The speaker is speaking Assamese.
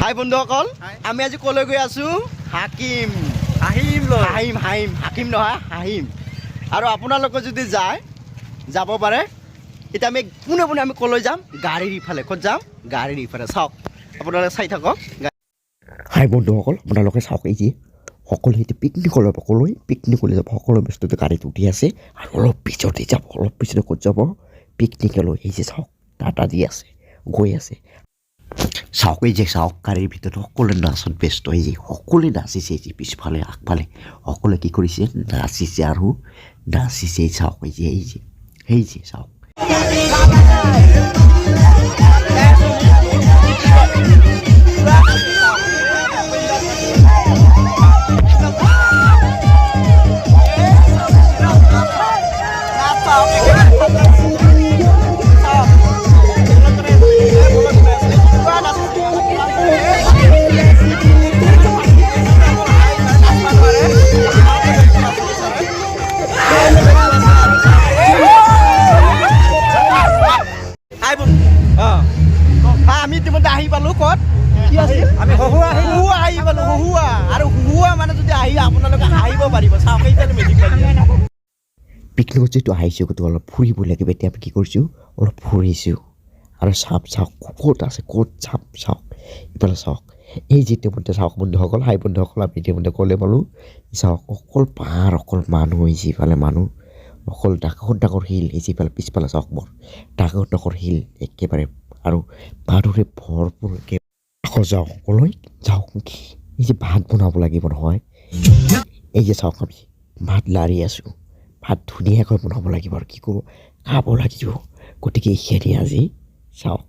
হাই বন্ধুসকল আমি আজি কলৈ গৈ আছো হাকিম নহয় হাহিম আৰু আপোনালোকে যদি যায় যাব পাৰে এটা আমি পুনে আমি কলৈ যাম গাড়ীৰ ইফালে ক'ত যাম গাড়ীৰ ইফালে চাওক আপোনালোকে চাই থাকক হাই বন্ধুসকল আপোনালোকে চাওক এই যে সকলোৱে এতিয়া পিকনিকলৈ যাব সকলো বস্তুটো গাড়ীত উঠি আছে আৰু অলপ পিছতে যাব অলপ পিছতে ক'ত যাব পিকনিকলৈ এই যে চাওক টাটা দি আছে গৈ আছে চাওক এই যে চাওক গাড়ীৰ ভিতৰত সকলোৱে নাচত ব্যস্ত এই যে সকলোৱে নাচিছে এই যে পিছফালে আগফালে সকলোৱে কি কৰিছে নাচিছে আৰু নাচিছে চাওক এই যে চাওক আমি ইতিমধ্যে আহি পালো ক'ত কি আছিল আমি হুহুৱা আহি পালো হুহুৱা আৰু হুহুৱা মানে যদি আহি আপোনালোকে আহিব পাৰিব চাওক এইফালে মেজিক পিকনিকত যিটো আহিছোঁ সেইটো অলপ ফুৰিব লাগিব এতিয়া আমি কি কৰিছোঁ অলপ ফুৰিছোঁ আৰু চাওক ক'ত আছে ক'ত চাওক ইফালে চাওক এই যে ইতিমধ্যে চাওক বন্ধুসকল হাই বন্ধুসকল আমি ইতিমধ্যে ক'লে পালোঁ চাওক অকল পাহাৰ অকল মানুহ আহিছে ইফালে মানুহ অকল ডাঙৰ শিল এই যিফালে পিছফালে চাওক মোৰ ডাঙৰ শিল একেবাৰে আৰু মানুহৰে ভৰপূৰ আকৌ যাওঁ সকলোৱে যাওক এই যে ভাত বনাব লাগিব নহয় এই যে চাওক আমি ভাত লাৰি আছোঁ ভাত ধুনীয়াকৈ বনাব লাগিব আৰু কি কৰোঁ খাব লাগিব গতিকে এইখিনি আজি চাওক